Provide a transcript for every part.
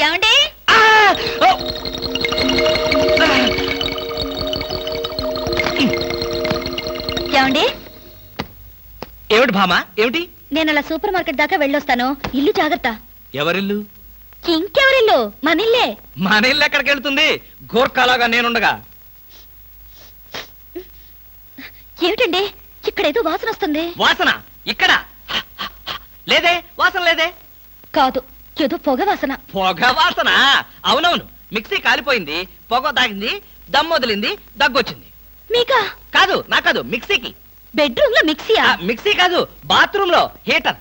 ఏమండి ఏమండి ఏమిటి భామా ఏమిటి? నేను అలా సూపర్ మార్కెట్ దాకా వెళ్ళొస్తాను. ఇల్లు జాగ్రత్త. ఎవరిల్లు? ఇంకెవరిల్లు? మనిల్లే. మన ఇల్లు ఎక్కడికి వెళ్తుంది? గోర్ఖాలాగా నేనుండగా. ఏమిటండి ఇక్కడ ఏదో వాసన వస్తుంది? వాసన ఇక్కడ లేదే, వాసన లేదే. కాదు, ఏదో పొగ వాసన. పొగ వాసన? అవునవును, మిక్సీ కాలిపోయింది, పొగ తాగింది, దమ్ వదిలింది, దగ్గొచ్చింది. మీకా? కాదు, నా కాదు, మిక్సీకి. బెడ్రూమ్ లో మిక్సీయా? మిక్సీ కాదు, బాత్రూమ్ లో హీటర్.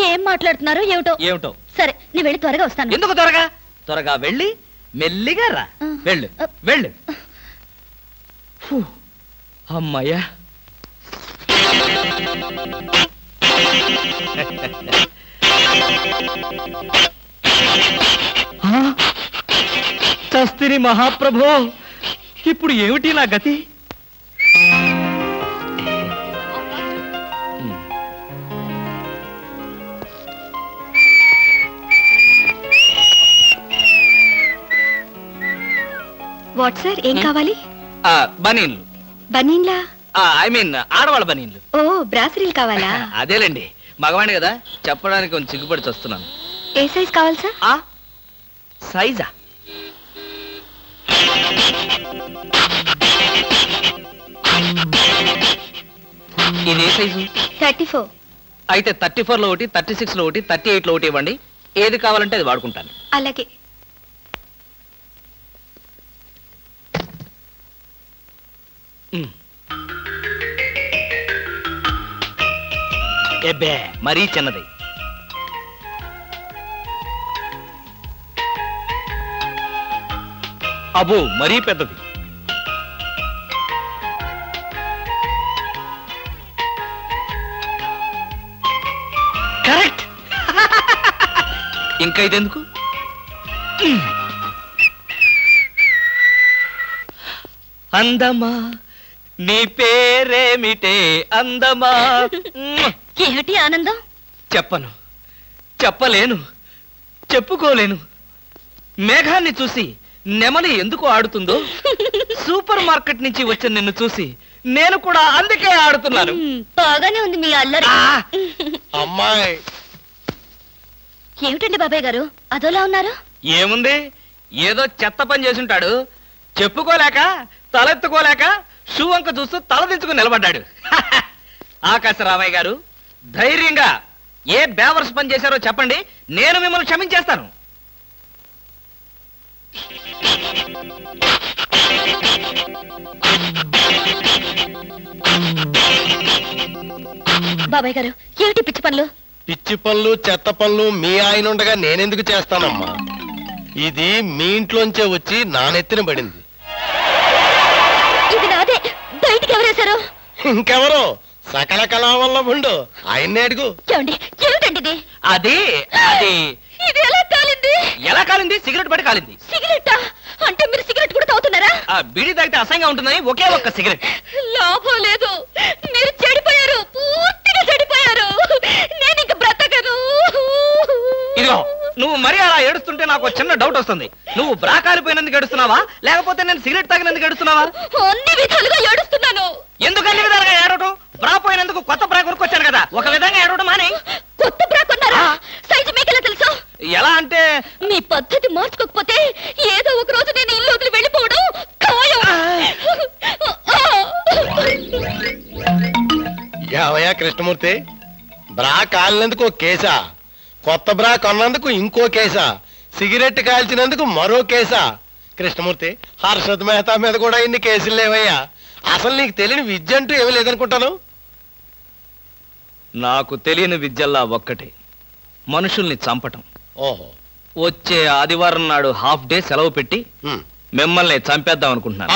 ఏం మాట్లాడుతున్నారో ఏమిటో. ఏమిటో? సరే, నీ వెళ్ళి త్వరగా వస్తాను. ఎందుకు త్వరగా? త్వరగా వెళ్ళి మెల్లిగా రా. వెళ్ళు వెళ్ళు. అమ్మయ్యా. చస్తిని మహాప్రభో, ఇప్పుడు ఏమిటి నా గతి? వాట్ సార్, ఏం కావాలి? బనీన్లు. బనీన్లా? ఐ మీన్ ఆడవాళ్ళ బనీన్లు. ఓ, బ్రాసరీలు కావాలా? అదేలేండి, మగవాణి కదా, చెప్పడానికి కొంచెం సిగ్గుపడి వస్తున్నాను. ఏ సైజ్ కావాలి సార్? సైజా? ఇది ఏ సైజు? 34. అయితే 34 లో ఒకటి, 36 లో ఒకటి, 38 లో ఒకటి ఇవ్వండి. ఏది కావాలంటే అది వాడుకుంటాను. అలాగే. ఎబ్బే, మరీ చిన్నది. అబ్బో, మరీ పెద్దది. కరెక్ట్. ఇంకా ఇదెందుకు? అందమా నీ పేరేమిటే అందమా? ఏమిటి ఆనందం? చెప్పను, చెప్పలేను, చెప్పుకోలేను. మేఘాన్ని చూసి నెమలి ఎందుకు ఆడుతుందో, సూపర్ మార్కెట్ నుంచి వచ్చిన నిన్ను చూసి నేను కూడా అందుకే ఆడుతున్నాను. బాగానే ఉంది మీ అల్లరి. అమ్మాయి. ఏమిటండి బాబాయ్ గారు అదోలా ఉన్నారు? ఏముంది, ఏదో చెత్త పని చేసుంటాడు, చెప్పుకోలేక తలెత్తుకోలేక షూ వంక చూస్తూ తలదించుకుని నిలబడ్డాడు. ఆకాశరామయ్య గారు, ధైర్యంగా ఏ బేవర్స్ పని చేశారో చెప్పండి, నేను మిమ్మల్ని క్షమించేస్తాను. బాబాయ్ గారు, ఏమిటి పిచ్చి పనులు? పిచ్చి పనులు చెత్త పనులు మీ ఆయన ఉండగా నేనెందుకు చేస్తానమ్మా? ఇది మీ ఇంట్లోంచే వచ్చి నా నెత్తిన పడింది. ఇది నాదే, బయటికి ఎవరేశారు? ఇంకెవరో సకల కళావల్లభుండు, ఆయన్నే అడుగు. ఏమండి, ఏమిటండి ఇది? అది అది ఇది ఎలా కాలింది? ఎలా కాలింది? సిగరెట్ పడి కాలింది. సిగరెట్టా? అంటే మీరు సిగరెట్ కూడా తాగుతున్నారా? బీడీ తాగితే అసహ్యంగా ఉంటుందని ఒకే ఒక్క సిగరెట్. లాభం లేదు, మీరు చెడిపోయారు, పూర్తిగా చెడిపోయారు. నేను ఇంక బ్రతకను. ఇదిగో, నువ్వు మరీ అలా ఏడుస్తుంటే నాకు ఒక చిన్న డౌట్ వస్తుంది. నువ్వు బ్రా కాలిపోయినందుకు ఏడుస్తున్నావా, లేకపోతే నేను సిగరెట్ తాగినందుకు ఏడుస్తున్నావా? అన్ని విధాలుగా ఏడుస్తున్నాను. ఎందుకు అన్ని విధాలుగా ఏడవటం? బ్రా పోయినందుకు కొత్త బ్రా కొనుక్కొచ్చాను కదా, ఒక విధంగా ఏడవడం మానే. కొత్త బ్రా కొన్నారా? సైజు మీకెలా తెలుసు? ఎలా అంటే, మీ పద్ధతి మార్చుకోకపోతే ఏదో ఒక రోజు నేను ఇల్లు వదిలి వెళ్ళిపోవడం ఖాయం. యావయ్యా కృష్ణమూర్తి, బ్రా కాలినందుకు ఒక కేసా, కొత్త బ్రా కొన్నందుకు ఇంకో కేసా, సిగరెట్ కాల్చినందుకు మరో కేసా? కృష్ణమూర్తి, హర్షద్ మెహతా మీద కూడా ఇన్ని కేసులు లేవయ్యా. అసలు నీకు తెలియని విద్య అంటూ ఏమీ లేదనుకుంటాను. నాకు తెలియని విద్యల్లా ఒక్కటే, మనుషుల్ని చంపటం. ఓహో, వచ్చే ఆదివారం నాడు హాఫ్ డే సెలవు పెట్టి మిమ్మల్ని చంపేద్దాం అనుకుంటున్నాను.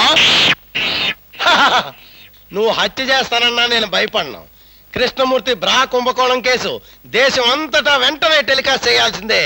నువ్వు హత్య చేస్తానన్నా నేను భయపడ్ను. కృష్ణమూర్తి బ్రా కుంభకోణం కేసు దేశం అంతటా వెంటనే టెలికాస్ట్ చేయాల్సిందే.